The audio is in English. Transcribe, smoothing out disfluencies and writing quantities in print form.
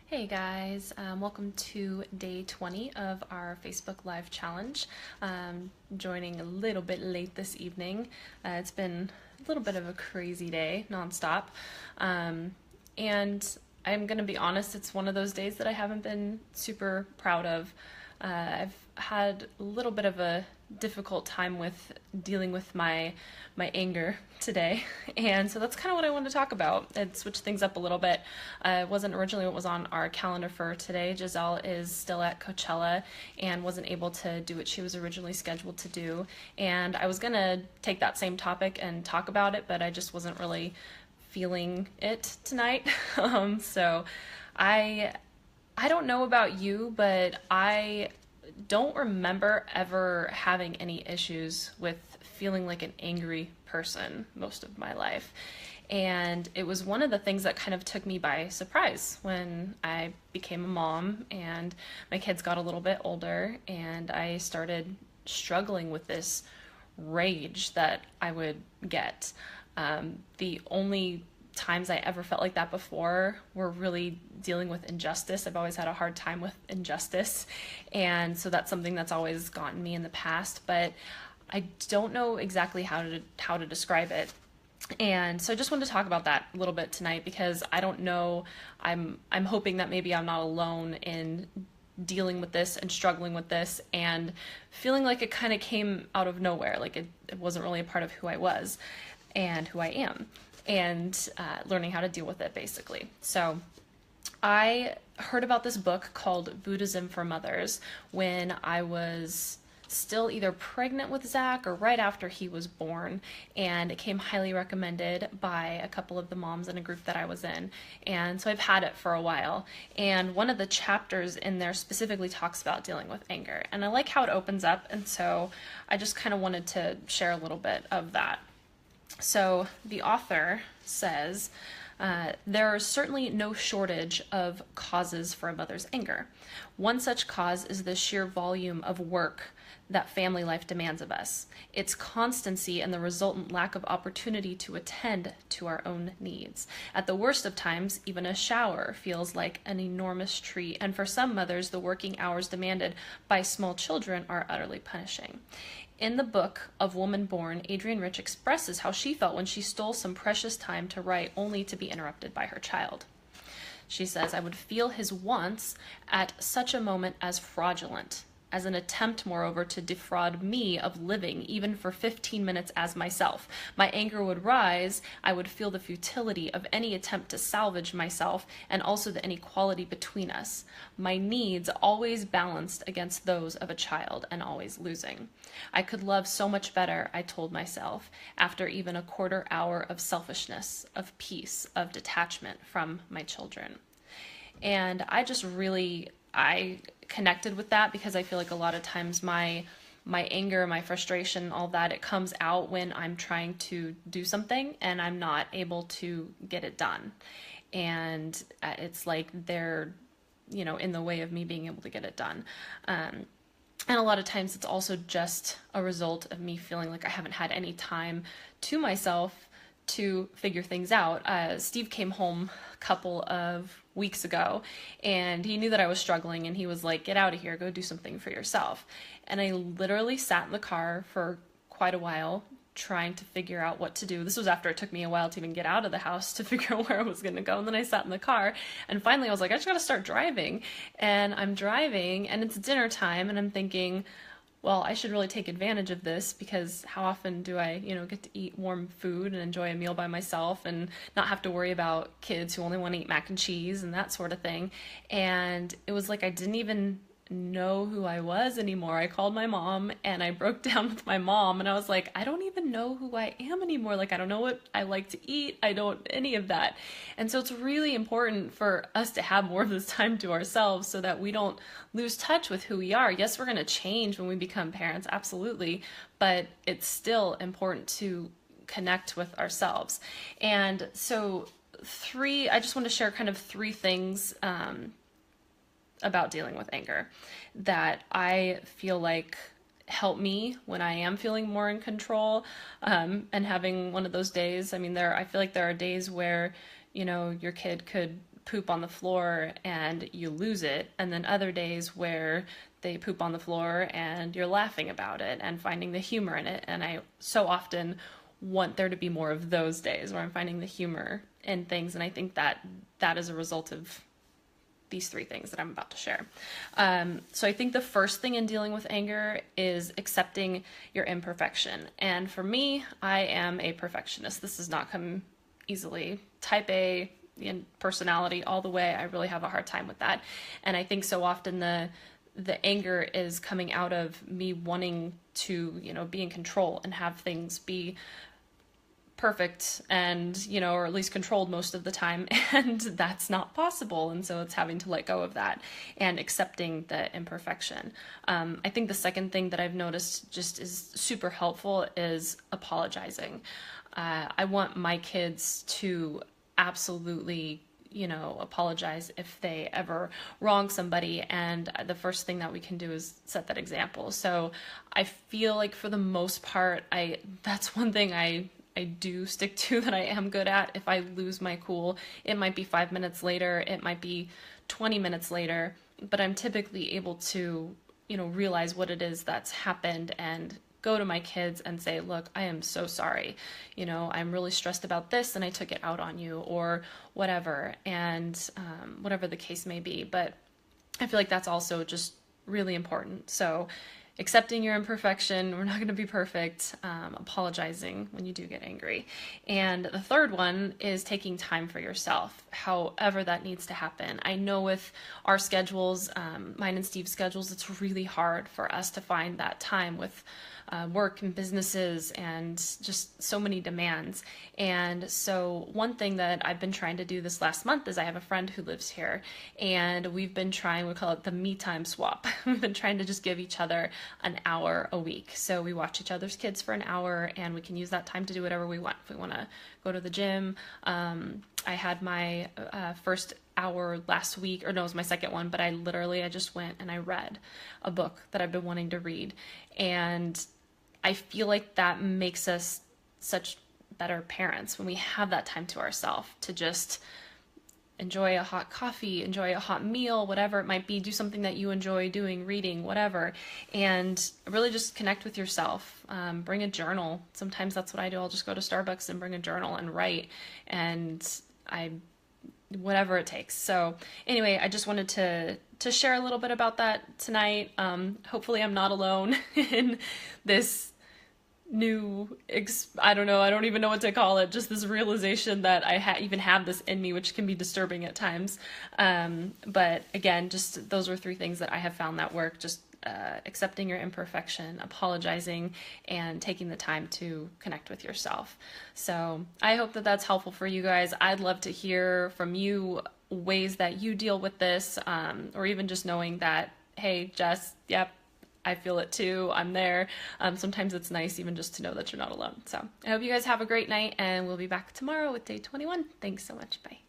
Hey guys, welcome to day 20 of our Facebook Live challenge. Joining a little bit late this evening. It's been a little bit of a crazy day, nonstop. And I'm going to be honest, it's one of those days that I haven't been super proud of. I've had a little bit of a difficult time with dealing with my anger today, and so that's kind of what I wanted to talk about and switch things up a little bit. It wasn't originally what was on our calendar for today. Giselle is still at Coachella and wasn't able to do what she was originally scheduled to do, and I was gonna take that same topic and talk about it, but I just wasn't really feeling it tonight. So I I don't know about you, but I don't remember ever having any issues with feeling like an angry person most of my life. And it was one of the things that kind of took me by surprise when I became a mom and my kids got a little bit older and I started struggling with this rage that I would get. The only times I ever felt like that before were really dealing with injustice. I've always had a hard time with injustice, and so that's something that's always gotten me in the past, but I don't know exactly how to describe it. And so I just wanted to talk about that a little bit tonight because I don't know. I'm hoping that maybe I'm not alone in dealing with this and struggling with this and feeling like it kind of came out of nowhere, like it wasn't really a part of who I was and who I am, and learning how to deal with it basically. So I heard about this book called Buddhism for Mothers when I was still either pregnant with Zach or right after he was born, and it came highly recommended by a couple of the moms in a group that I was in, and so I've had it for a while, and one of the chapters in there specifically talks about dealing with anger, and I like how it opens up, and so I just kind of wanted to share a little bit of that. So the author says, there is certainly no shortage of causes for a mother's anger. One such cause is the sheer volume of work that family life demands of us, its constancy and the resultant lack of opportunity to attend to our own needs. At the worst of times, even a shower feels like an enormous treat, and for some mothers, the working hours demanded by small children are utterly punishing. In the book of Woman Born, Adrienne Rich expresses how she felt when she stole some precious time to write only to be interrupted by her child. She says, I would feel his wants at such a moment as fraudulent, as an attempt, moreover, to defraud me of living, even for 15 minutes as myself. My anger would rise. I would feel the futility of any attempt to salvage myself, and also the inequality between us. My needs always balanced against those of a child, and always losing. I could love so much better, I told myself, after even a quarter hour of selfishness, of peace, of detachment from my children. And I connected with that because I feel like a lot of times my anger, my frustration, all that, it comes out when I'm trying to do something and I'm not able to get it done. And it's like they're, in the way of me being able to get it done. And a lot of times it's also just a result of me feeling like I haven't had any time to myself to figure things out. Steve came home a couple of weeks ago and he knew that I was struggling and he was like, get out of here, go do something for yourself. And I literally sat in the car for quite a while trying to figure out what to do. This was after it took me a while to even get out of the house to figure out where I was going to go. And then I sat in the car and finally I was like, I just got to start driving. And I'm driving and it's dinner time and I'm thinking, well, I should really take advantage of this because how often do I, get to eat warm food and enjoy a meal by myself and not have to worry about kids who only want to eat mac and cheese and that sort of thing. And it was like I didn't even know who I was anymore. I called my mom and I broke down with my mom and I was like, I don't even know who I am anymore. Like, I don't know what I like to eat. I don't any of that. And so it's really important for us to have more of this time to ourselves so that we don't lose touch with who we are. Yes, we're going to change when we become parents, absolutely, but it's still important to connect with ourselves. And so I just want to share kind of three things about dealing with anger that I feel like help me when I am feeling more in control, and having one of those days. I mean, I feel like there are days where, your kid could poop on the floor and you lose it, and then other days where they poop on the floor and you're laughing about it and finding the humor in it. And I so often want there to be more of those days where I'm finding the humor in things, and I think that that is a result of these three things that I'm about to share. So I think the first thing in dealing with anger is accepting your imperfection. And for me, I am a perfectionist. This does not come easily. Type A in personality all the way. I really have a hard time with that. And I think so often the anger is coming out of me wanting to, be in control and have things be perfect and, or at least controlled most of the time. And that's not possible. And so it's having to let go of that and accepting the imperfection. I think the second thing that I've noticed just is super helpful is apologizing. I want my kids to absolutely apologize if they ever wrong somebody. And the first thing that we can do is set that example. So I feel like for the most part, that's one thing I do stick to, that I am good at. If I lose my cool, it might be 5 minutes later, it might be 20 minutes later, but I'm typically able to, realize what it is that's happened and go to my kids and say, look, I am so sorry. I'm really stressed about this and I took it out on you, or whatever. And whatever the case may be. But I feel like that's also just really important. So accepting your imperfection, we're not going to be perfect, apologizing when you do get angry. And the third one is taking time for yourself, however that needs to happen. I know with our schedules, mine and Steve's schedules, it's really hard for us to find that time with work and businesses and just so many demands. And so one thing that I've been trying to do this last month is I have a friend who lives here, and we've been trying, we call it the me time swap. We've been trying to just give each other an hour a week. So we watch each other's kids for an hour and we can use that time to do whatever we want. If we want to go to the gym, I had my first hour last week, or no, it was my second one, but I just went and I read a book that I've been wanting to read. And I feel like that makes us such better parents when we have that time to ourselves to just enjoy a hot coffee, enjoy a hot meal, whatever it might be, do something that you enjoy doing, reading, whatever, and really just connect with yourself. Bring a journal. Sometimes that's what I do. I'll just go to Starbucks and bring a journal and write, and whatever it takes. So anyway, I just wanted to share a little bit about that tonight. Hopefully I'm not alone in this new, I don't know, I don't even know what to call it, just this realization that I even have this in me, which can be disturbing at times. But again, just those are three things that I have found that work. Just accepting your imperfection, apologizing, and taking the time to connect with yourself. So I hope that that's helpful for you guys. I'd love to hear from you ways that you deal with this, or even just knowing that, hey, Jess, yep, I feel it too. I'm there. Sometimes it's nice even just to know that you're not alone. So I hope you guys have a great night, and we'll be back tomorrow with day 21. Thanks so much. Bye.